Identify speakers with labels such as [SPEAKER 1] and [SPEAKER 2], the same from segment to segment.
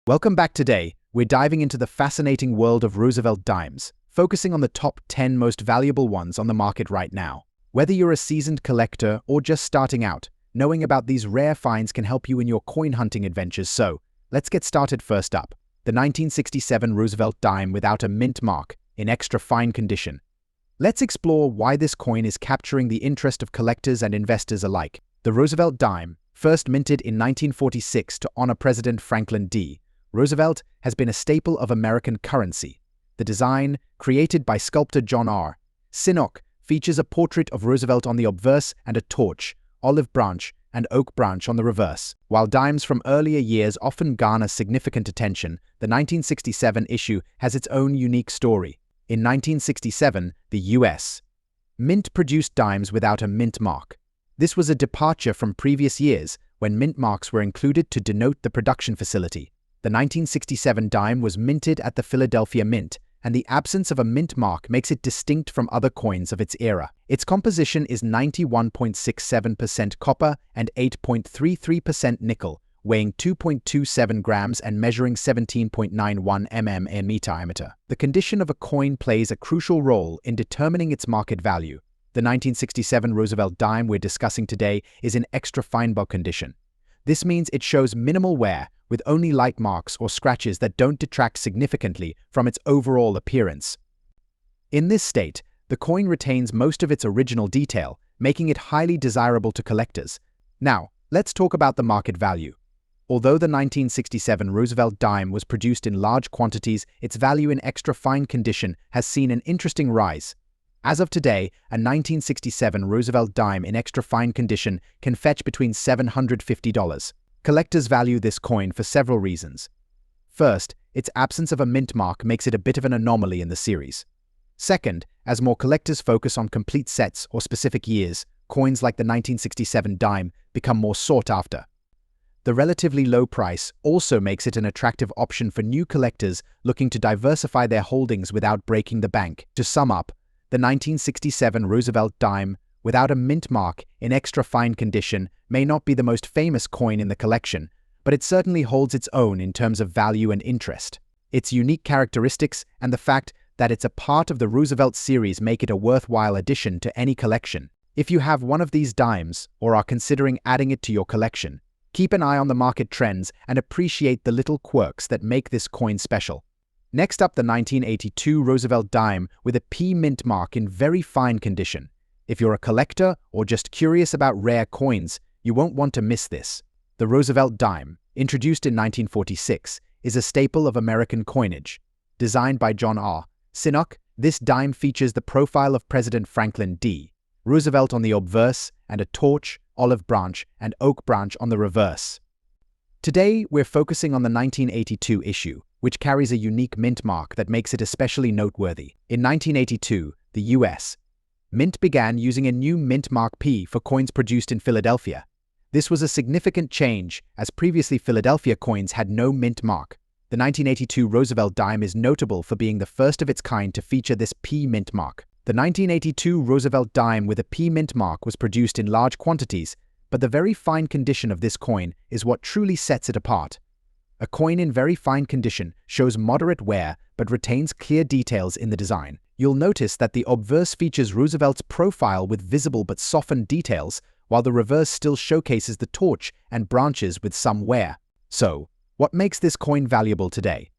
[SPEAKER 1] Welcome back. Today, we're diving into the fascinating world of Roosevelt dimes, focusing on the top 10 most valuable ones on the market right now. Whether you're a seasoned collector or just starting out, knowing about these rare finds can help you in your coin hunting adventures. So, let's get started. First up, the 1967 Roosevelt dime without a mint mark, in extra fine condition. Let's explore why this coin is capturing the interest of collectors and investors alike. The Roosevelt dime, first minted in 1946 to honor President Franklin D. Roosevelt, has been a staple of American currency. The design, created by sculptor John R. Sinnock, features a portrait of Roosevelt on the obverse and a torch, olive branch, and oak branch on the reverse. While dimes from earlier years often garner significant attention, the 1967 issue has its own unique story. In 1967, the U.S. Mint produced dimes without a mint mark. This was a departure from previous years, when mint marks were included to denote the production facility. The 1967 dime was minted at the Philadelphia Mint, and the absence of a mint mark makes it distinct from other coins of its era. Its composition is 91.67% copper and 8.33% nickel, weighing 2.27 grams and measuring 17.91 mm in diameter. The condition of a coin plays a crucial role in determining its market value. The 1967 Roosevelt dime we're discussing today is in extra fine bulk condition. This means it shows minimal wear, with only light marks or scratches that don't detract significantly from its overall appearance. In this state, the coin retains most of its original detail, making it highly desirable to collectors. Now, let's talk about the market value. Although the 1967 Roosevelt dime was produced in large quantities, its value in extra fine condition has seen an interesting rise. As of today, a 1967 Roosevelt dime in extra fine condition can fetch between $750. Collectors value this coin for several reasons. First, its absence of a mint mark makes it a bit of an anomaly in the series. Second, as more collectors focus on complete sets or specific years, coins like the 1967 dime become more sought after. The relatively low price also makes it an attractive option for new collectors looking to diversify their holdings without breaking the bank. To sum up, the 1967 Roosevelt dime, without a mint mark, in extra fine condition, may not be the most famous coin in the collection, but it certainly holds its own in terms of value and interest. Its unique characteristics and the fact that it's a part of the Roosevelt series make it a worthwhile addition to any collection. If you have one of these dimes or are considering adding it to your collection, keep an eye on the market trends and appreciate the little quirks that make this coin special. Next up, the 1982 Roosevelt dime with a P mint mark in very fine condition. If you're a collector or just curious about rare coins, you won't want to miss this. The Roosevelt dime, introduced in 1946, is a staple of American coinage. Designed by John R. Sinnock, this dime features the profile of President Franklin D. Roosevelt on the obverse and a torch, olive branch, and oak branch on the reverse. Today, we're focusing on the 1982 issue, which carries a unique mint mark that makes it especially noteworthy. In 1982, the U.S. Mint began using a new mint mark P for coins produced in Philadelphia. This was a significant change, as previously Philadelphia coins had no mint mark. The 1982 Roosevelt dime is notable for being the first of its kind to feature this P mint mark. The 1982 Roosevelt dime with a P mint mark was produced in large quantities, but the very fine condition of this coin is what truly sets it apart. A coin in very fine condition shows moderate wear but retains clear details in the design. You'll notice that the obverse features Roosevelt's profile with visible but softened details, while the reverse still showcases the torch and branches with some wear. So, what makes this coin valuable today?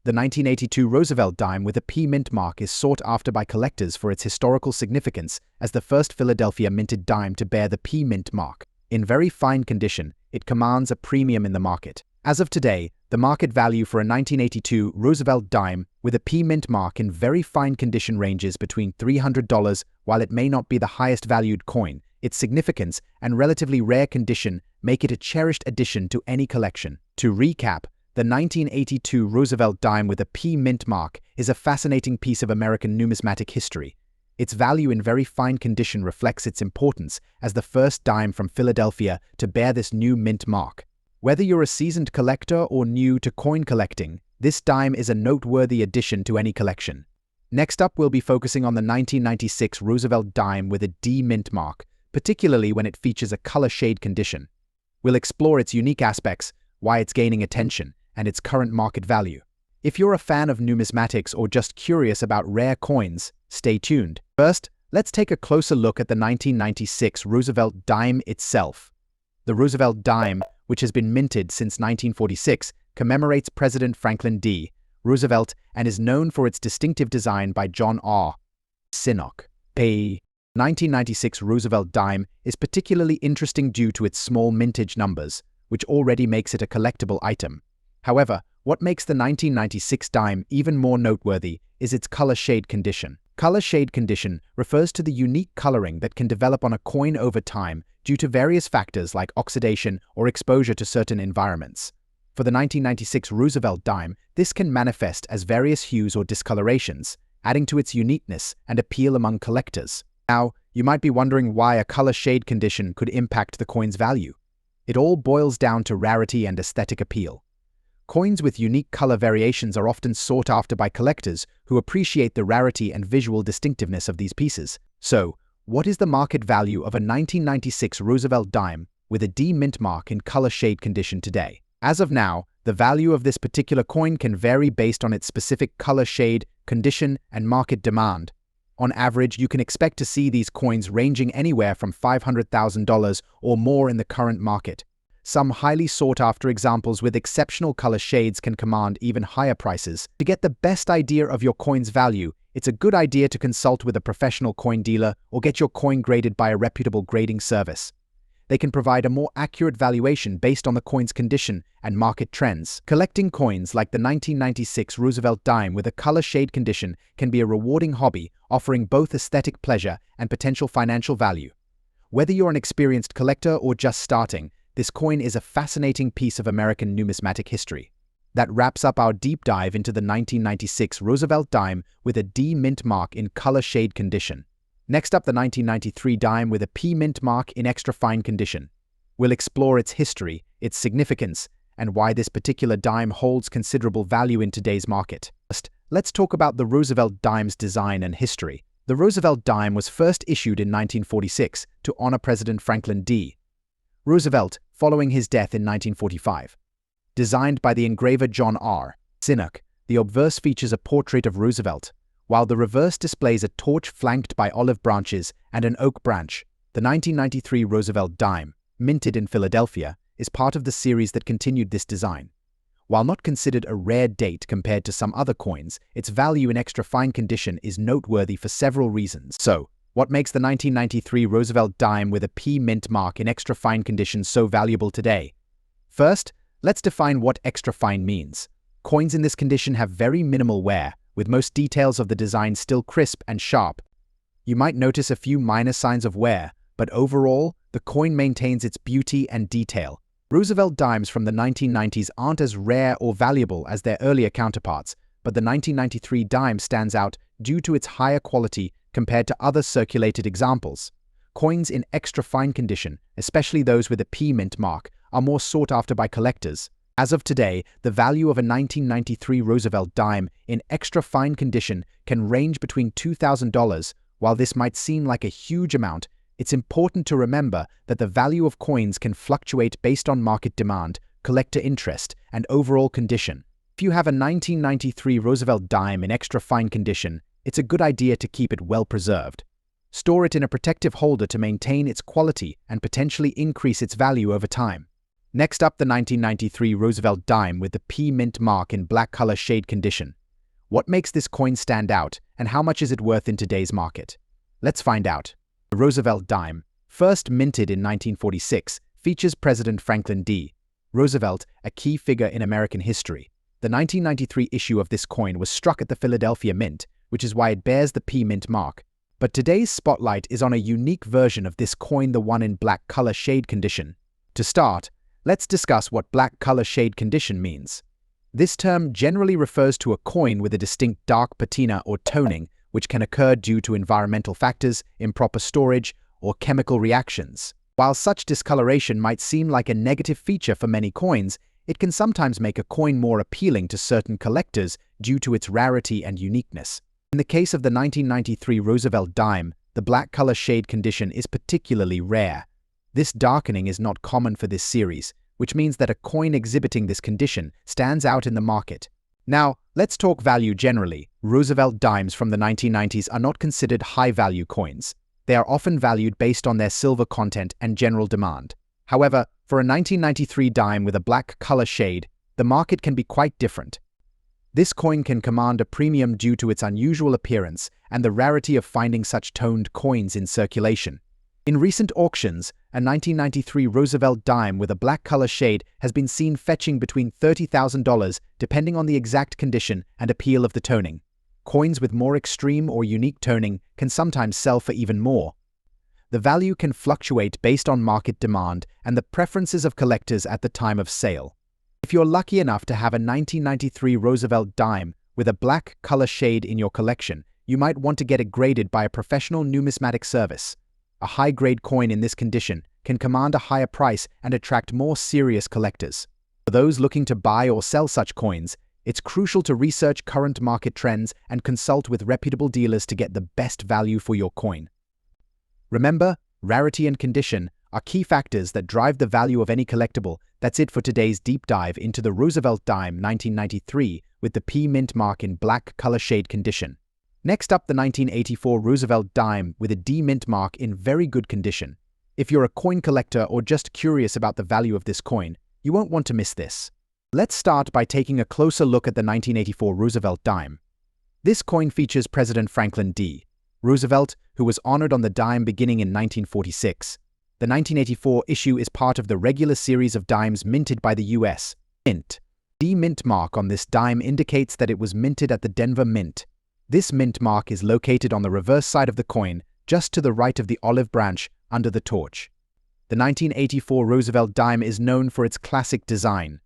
[SPEAKER 1] The 1982 Roosevelt dime with a P mint mark is sought after by collectors for its historical significance as the first Philadelphia minted dime to bear the P mint mark. In very fine condition, it commands a premium in the market. As of today, the market value for a 1982 Roosevelt dime with a P mint mark in very fine condition ranges between $300. While it may not be the highest valued coin, its significance and relatively rare condition make it a cherished addition to any collection. To recap, the 1982 Roosevelt dime with a P mint mark is a fascinating piece of American numismatic history. Its value in very fine condition reflects its importance as the first dime from Philadelphia to bear this new mint mark. Whether you're a seasoned collector or new to coin collecting, this dime is a noteworthy addition to any collection. Next up, we'll be focusing on the 1996 Roosevelt dime with a D mint mark, particularly when it features a color shade condition. We'll explore its unique aspects, why it's gaining attention, and its current market value. If you're a fan of numismatics or just curious about rare coins, stay tuned. First, let's take a closer look at the 1996 Roosevelt dime itself. The Roosevelt dime, which has been minted since 1946, commemorates President Franklin D. Roosevelt and is known for its distinctive design by John R. Sinnock. The 1996 Roosevelt dime is particularly interesting due to its small mintage numbers, which already makes it a collectible item. However, what makes the 1996 dime even more noteworthy is its color shade condition. Color shade condition refers to the unique coloring that can develop on a coin over time due to various factors like oxidation or exposure to certain environments. For the 1996 Roosevelt dime, this can manifest as various hues or discolorations, adding to its uniqueness and appeal among collectors. Now, you might be wondering why a color shade condition could impact the coin's value. It all boils down to rarity and aesthetic appeal. Coins with unique color variations are often sought after by collectors who appreciate the rarity and visual distinctiveness of these pieces. So, what is the market value of a 1996 Roosevelt dime with a D mint mark in color shade condition today? As of now, the value of this particular coin can vary based on its specific color shade, condition, and market demand. On average, you can expect to see these coins ranging anywhere from $500,000 or more in the current market. Some highly sought-after examples with exceptional color shades can command even higher prices. To get the best idea of your coin's value, it's a good idea to consult with a professional coin dealer or get your coin graded by a reputable grading service. They can provide a more accurate valuation based on the coin's condition and market trends. Collecting coins like the 1996 Roosevelt dime with a color shade condition can be a rewarding hobby, offering both aesthetic pleasure and potential financial value. Whether you're an experienced collector or just starting, this coin is a fascinating piece of American numismatic history. That wraps up our deep dive into the 1996 Roosevelt dime with a D mint mark in color shade condition. Next up, the 1993 dime with a P mint mark in extra fine condition. We'll explore its history, its significance, and why this particular dime holds considerable value in today's market. First, let's talk about the Roosevelt dime's design and history. The Roosevelt dime was first issued in 1946 to honor President Franklin D. Roosevelt, following his death in 1945. Designed by the engraver John R. Sinnock, the obverse features a portrait of Roosevelt, while the reverse displays a torch flanked by olive branches and an oak branch. The 1993 Roosevelt dime, minted in Philadelphia, is part of the series that continued this design. While not considered a rare date compared to some other coins, its value in extra fine condition is noteworthy for several reasons. So, what makes the 1993 Roosevelt dime with a P mint mark in extra fine condition so valuable today? First, let's define what extra fine means. Coins in this condition have very minimal wear, with most details of the design still crisp and sharp. You might notice a few minor signs of wear, but overall, the coin maintains its beauty and detail. Roosevelt dimes from the 1990s aren't as rare or valuable as their earlier counterparts, but the 1993 dime stands out due to its higher quality compared to other circulated examples. Coins in extra fine condition, especially those with a P mint mark, are more sought after by collectors. As of today, the value of a 1993 Roosevelt dime in extra fine condition can range between $2,000. While this might seem like a huge amount, it's important to remember that the value of coins can fluctuate based on market demand, collector interest, and overall condition. If you have a 1993 Roosevelt dime in extra fine condition, it's a good idea to keep it well preserved. Store it in a protective holder to maintain its quality and potentially increase its value over time. Next up, the 1993 Roosevelt dime with the P mint mark in black color shade condition. What makes this coin stand out, and how much is it worth in today's market? Let's find out. The Roosevelt dime, first minted in 1946, features President Franklin D. Roosevelt, a key figure in American history. The 1993 issue of this coin was struck at the Philadelphia Mint, which is why it bears the P mint mark. But today's spotlight is on a unique version of this coin, the one in black color shade condition. To start, let's discuss what black color shade condition means. This term generally refers to a coin with a distinct dark patina or toning, which can occur due to environmental factors, improper storage, or chemical reactions. While such discoloration might seem like a negative feature for many coins, it can sometimes make a coin more appealing to certain collectors due to its rarity and uniqueness. In the case of the 1993 Roosevelt dime, the black color shade condition is particularly rare. This darkening is not common for this series, which means that a coin exhibiting this condition stands out in the market. Now, let's talk value generally. Roosevelt dimes from the 1990s are not considered high-value coins. They are often valued based on their silver content and general demand. However, for a 1993 dime with a black color shade, the market can be quite different. This coin can command a premium due to its unusual appearance and the rarity of finding such toned coins in circulation. In recent auctions, a 1993 Roosevelt dime with a black color shade has been seen fetching between $30,000 depending on the exact condition and appeal of the toning. Coins with more extreme or unique toning can sometimes sell for even more. The value can fluctuate based on market demand and the preferences of collectors at the time of sale. If you're lucky enough to have a 1993 Roosevelt dime with a black color shade in your collection, you might want to get it graded by a professional numismatic service. A high-grade coin in this condition can command a higher price and attract more serious collectors. For those looking to buy or sell such coins, it's crucial to research current market trends and consult with reputable dealers to get the best value for your coin. Remember, rarity and condition are key factors that drive the value of any collectible. That's it for today's deep dive into the Roosevelt dime 1993 with the P mint mark in black color shade condition. Next up, the 1984 Roosevelt dime with a D mint mark in very good condition. If you're a coin collector or just curious about the value of this coin, you won't want to miss this. Let's start by taking a closer look at the 1984 Roosevelt dime. This coin features President Franklin D. Roosevelt, who was honored on the dime beginning in 1946. The 1984 issue is part of the regular series of dimes minted by the U.S. Mint. The mint mark on this dime indicates that it was minted at the Denver Mint. This mint mark is located on the reverse side of the coin, just to the right of the olive branch under the torch. The 1984 Roosevelt dime is known for its classic design.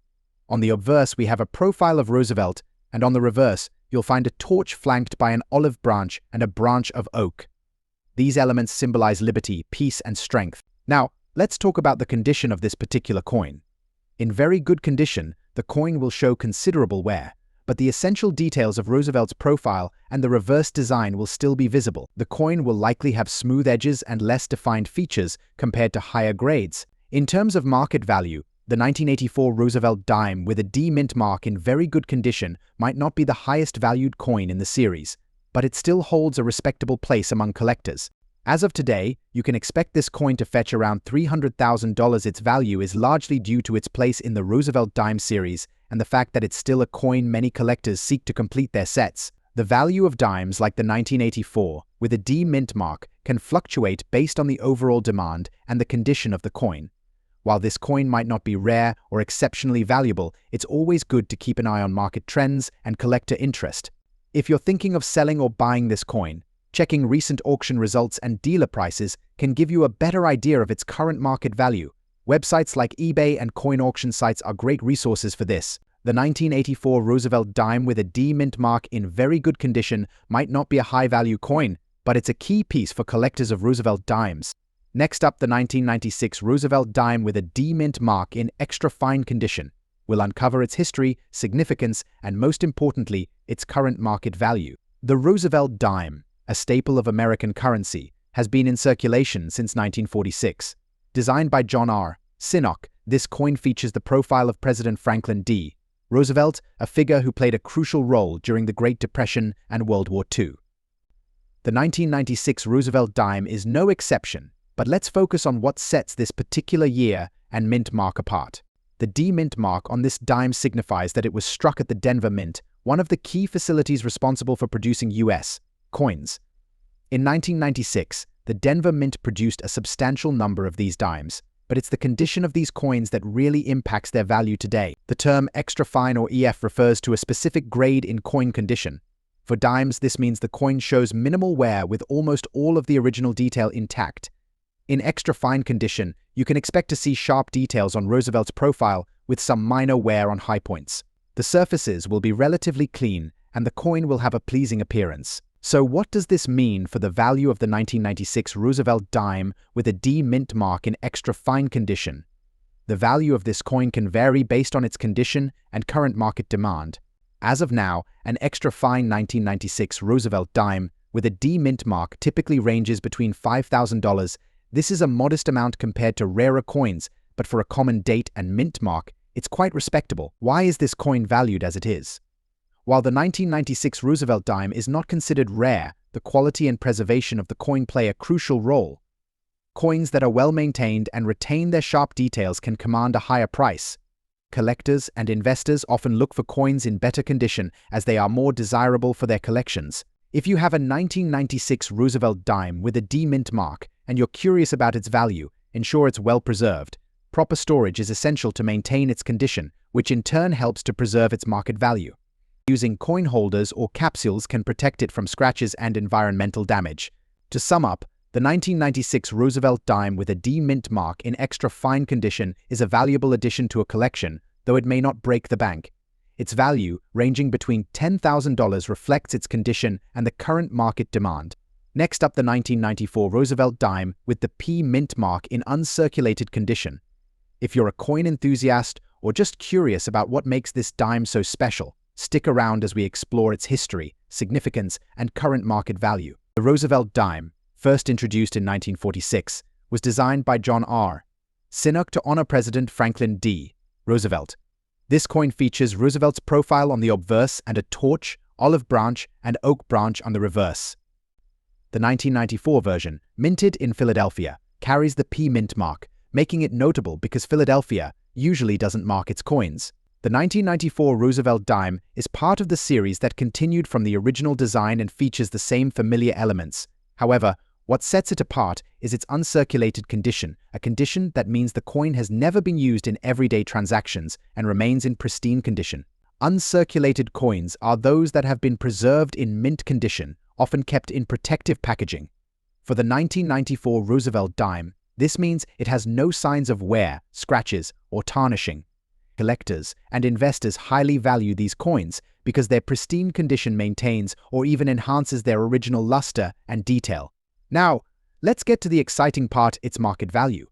[SPEAKER 1] On the obverse, we have a profile of Roosevelt, and on the reverse, you'll find a torch flanked by an olive branch and a branch of oak. These elements symbolize liberty, peace, and strength. Now, let's talk about the condition of this particular coin. In very good condition, the coin will show considerable wear, but the essential details of Roosevelt's profile and the reverse design will still be visible. The coin will likely have smooth edges and less defined features compared to higher grades. In terms of market value, the 1984 Roosevelt dime with a D mint mark in very good condition might not be the highest valued coin in the series, but it still holds a respectable place among collectors. As of today, you can expect this coin to fetch around $300,000. Its value is largely due to its place in the Roosevelt dime series and the fact that it's still a coin many collectors seek to complete their sets. The value of dimes like the 1984 with a D mint mark can fluctuate based on the overall demand and the condition of the coin. While this coin might not be rare or exceptionally valuable, it's always good to keep an eye on market trends and collector interest. If you're thinking of selling or buying this coin, checking recent auction results and dealer prices can give you a better idea of its current market value. Websites like eBay and coin auction sites are great resources for this. The 1984 Roosevelt dime with a D mint mark in very good condition might not be a high-value coin, but it's a key piece for collectors of Roosevelt dimes. Next up, the 1996 Roosevelt dime with a D mint mark in extra fine condition. We'll uncover its history, significance, and most importantly, its current market value. The Roosevelt dime, a staple of American currency, has been in circulation since 1946. Designed by John R. Sinnock, this coin features the profile of President Franklin D. Roosevelt, a figure who played a crucial role during the Great Depression and World War II. The 1996 Roosevelt dime is no exception, but let's focus on what sets this particular year and mint mark apart. The D mint mark on this dime signifies that it was struck at the Denver Mint, one of the key facilities responsible for producing U.S. coins. In 1996, the Denver Mint produced a substantial number of these dimes, but it's the condition of these coins that really impacts their value today. The term extra fine or EF refers to a specific grade in coin condition. For dimes, this means the coin shows minimal wear with almost all of the original detail intact. In extra fine condition, you can expect to see sharp details on Roosevelt's profile with some minor wear on high points. The surfaces will be relatively clean and the coin will have a pleasing appearance. So what does this mean for the value of the 1996 Roosevelt dime with a D mint mark in extra fine condition? The value of this coin can vary based on its condition and current market demand. As of now, an extra fine 1996 Roosevelt dime with a D mint mark typically ranges between $5,000. This is a modest amount compared to rarer coins, but for a common date and mint mark, it's quite respectable. Why is this coin valued as it is? While the 1996 Roosevelt dime is not considered rare, the quality and preservation of the coin play a crucial role. Coins that are well maintained and retain their sharp details can command a higher price. Collectors and investors often look for coins in better condition as they are more desirable for their collections. If you have a 1996 Roosevelt dime with a D mint mark and you're curious about its value, ensure it's well preserved. Proper storage is essential to maintain its condition, which in turn helps to preserve its market value. Using coin holders or capsules can protect it from scratches and environmental damage. To sum up, the 1996 Roosevelt dime with a D mint mark in extra fine condition is a valuable addition to a collection, though it may not break the bank. Its value, ranging between $10,000, reflects its condition and the current market demand. Next up, the 1994 Roosevelt dime with the P mint mark in uncirculated condition. If you're a coin enthusiast or just curious about what makes this dime so special, stick around as we explore its history, significance, and current market value. The Roosevelt dime, first introduced in 1946, was designed by John R. Sinnock to honor President Franklin D. Roosevelt. This coin features Roosevelt's profile on the obverse and a torch, olive branch, and oak branch on the reverse. The 1994 version, minted in Philadelphia, carries the P mint mark, making it notable because Philadelphia usually doesn't mark its coins. The 1994 Roosevelt dime is part of the series that continued from the original design and features the same familiar elements. However, what sets it apart is its uncirculated condition, a condition that means the coin has never been used in everyday transactions and remains in pristine condition. Uncirculated coins are those that have been preserved in mint condition, often kept in protective packaging. For the 1994 Roosevelt dime, this means it has no signs of wear, scratches, or tarnishing. Collectors and investors highly value these coins because their pristine condition maintains or even enhances their original luster and detail. Now, let's get to the exciting part, its market value.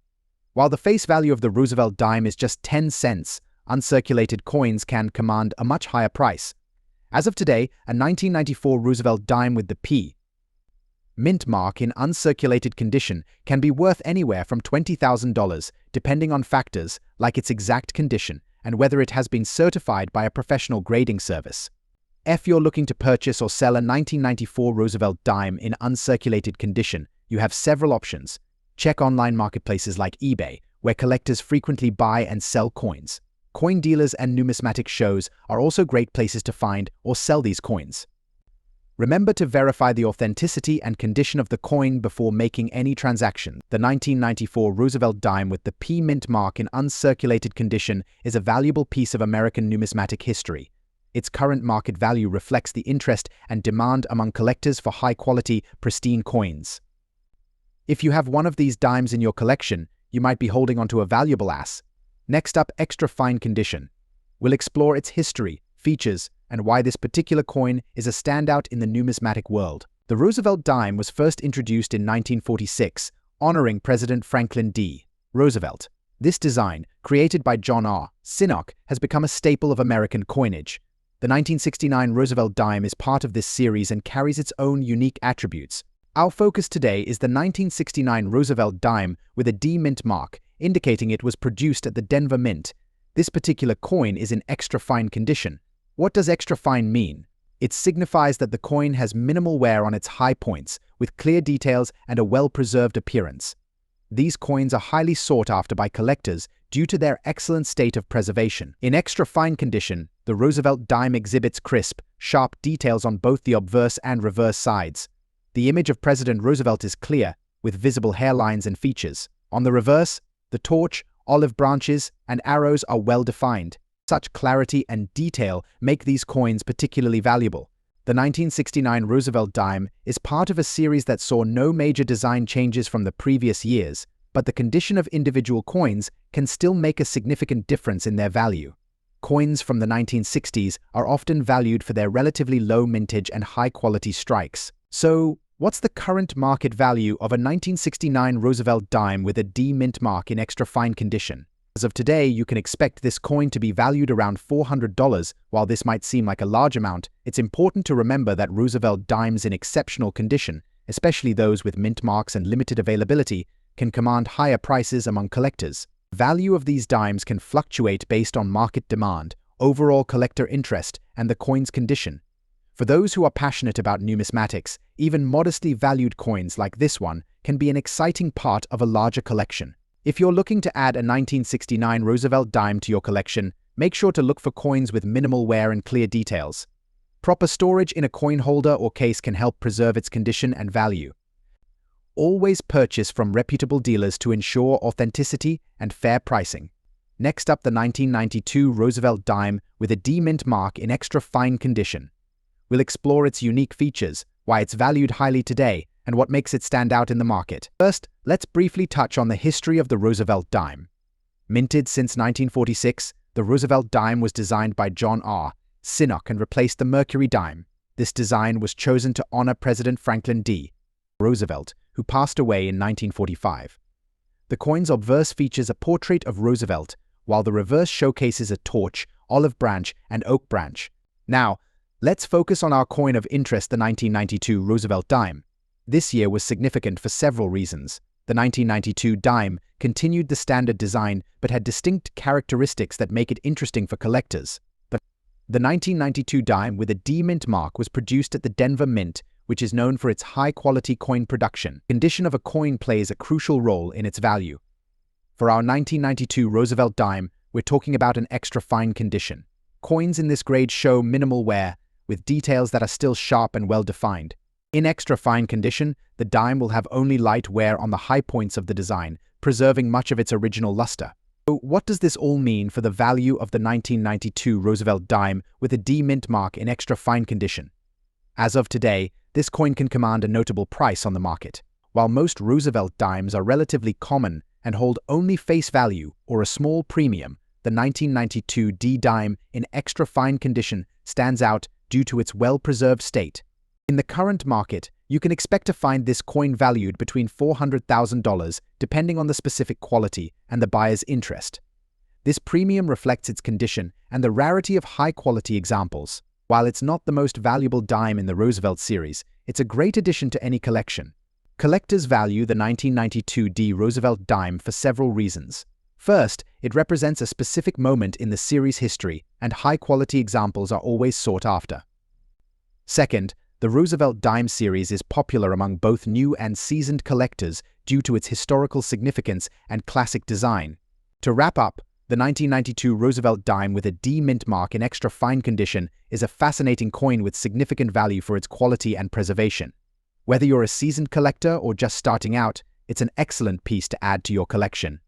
[SPEAKER 1] While the face value of the Roosevelt dime is just 10 cents, uncirculated coins can command a much higher price. As of today, a 1994 Roosevelt dime with the P mint mark in uncirculated condition can be worth anywhere from $20,000, depending on factors like its exact condition and whether it has been certified by a professional grading service. If you're looking to purchase or sell a 1994 Roosevelt dime in uncirculated condition, you have several options. Check online marketplaces like eBay, where collectors frequently buy and sell coins. Coin dealers and numismatic shows are also great places to find or sell these coins. Remember to verify the authenticity and condition of the coin before making any transaction. The 1994 Roosevelt dime with the P mint mark in uncirculated condition is a valuable piece of American numismatic history. Its current market value reflects the interest and demand among collectors for high-quality, pristine coins. If you have one of these dimes in your collection, you might be holding onto a valuable ass. Next up, extra fine condition. We'll explore its history, features, and why this particular coin is a standout in the numismatic world. The Roosevelt dime was first introduced in 1946, honoring President Franklin D. Roosevelt. This design, created by John R. Sinnock, has become a staple of American coinage. The 1969 Roosevelt dime is part of this series and carries its own unique attributes. Our focus today is the 1969 Roosevelt dime with a D mint mark, indicating it was produced at the Denver Mint. This particular coin is in extra fine condition. What does extra fine mean? It signifies that the coin has minimal wear on its high points, with clear details and a well-preserved appearance. These coins are highly sought after by collectors due to their excellent state of preservation. In extra fine condition, the Roosevelt dime exhibits crisp, sharp details on both the obverse and reverse sides. The image of President Roosevelt is clear, with visible hairlines and features. On the reverse, the torch, olive branches, and arrows are well defined. Such clarity and detail make these coins particularly valuable. The 1969 Roosevelt dime is part of a series that saw no major design changes from the previous years, but the condition of individual coins can still make a significant difference in their value. Coins from the 1960s are often valued for their relatively low mintage and high-quality strikes. So, what's the current market value of a 1969 Roosevelt dime with a D mint mark in extra fine condition? As of today, you can expect this coin to be valued around $400. While this might seem like a large amount, it's important to remember that Roosevelt dimes in exceptional condition, especially those with mint marks and limited availability, can command higher prices among collectors. Value of these dimes can fluctuate based on market demand, overall collector interest, and the coin's condition. For those who are passionate about numismatics, even modestly valued coins like this one can be an exciting part of a larger collection. If you're looking to add a 1969 Roosevelt dime to your collection, make sure to look for coins with minimal wear and clear details. Proper storage in a coin holder or case can help preserve its condition and value. Always purchase from reputable dealers to ensure authenticity and fair pricing. Next up, the 1992 Roosevelt dime with a D mint mark in extra fine condition. We'll explore its unique features, why it's valued highly today, and what makes it stand out in the market. First, let's briefly touch on the history of the Roosevelt dime. Minted since 1946, the Roosevelt dime was designed by John R. Sinnock and replaced the Mercury dime. This design was chosen to honor President Franklin D. Roosevelt, who passed away in 1945. The coin's obverse features a portrait of Roosevelt, while the reverse showcases a torch, olive branch, and oak branch. Now, let's focus on our coin of interest, the 1992 Roosevelt dime. This year was significant for several reasons. The 1992 dime continued the standard design but had distinct characteristics that make it interesting for collectors. The 1992 dime with a D mint mark was produced at the Denver Mint, which is known for its high-quality coin production. Condition of a coin plays a crucial role in its value. For our 1992 Roosevelt dime, we're talking about an extra fine condition. Coins in this grade show minimal wear, with details that are still sharp and well-defined. In extra fine condition, the dime will have only light wear on the high points of the design, preserving much of its original luster. So what does this all mean for the value of the 1992 Roosevelt dime with a D mint mark in extra fine condition? As of today, this coin can command a notable price on the market. While most Roosevelt dimes are relatively common and hold only face value or a small premium, the 1992 D dime in extra fine condition stands out due to its well-preserved state. In the current market, you can expect to find this coin valued between $400,000 depending on the specific quality and the buyer's interest. This premium reflects its condition and the rarity of high-quality examples. While it's not the most valuable dime in the Roosevelt series, it's a great addition to any collection. Collectors value the 1992 D Roosevelt dime for several reasons. First, it represents a specific moment in the series' history, and high-quality examples are always sought after. Second, the Roosevelt dime series is popular among both new and seasoned collectors due to its historical significance and classic design. To wrap up, the 1992 Roosevelt dime with a D mint mark in extra fine condition is a fascinating coin with significant value for its quality and preservation. Whether you're a seasoned collector or just starting out, it's an excellent piece to add to your collection.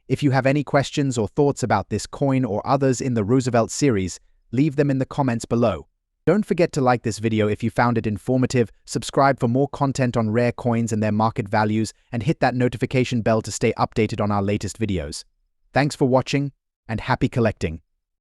[SPEAKER 1] If you have any questions or thoughts about this coin or others in the Roosevelt series, leave them in the comments below. Don't forget to like this video if you found it informative, subscribe for more content on rare coins and their market values, and hit that notification bell to stay updated on our latest videos. Thanks for watching, and happy collecting!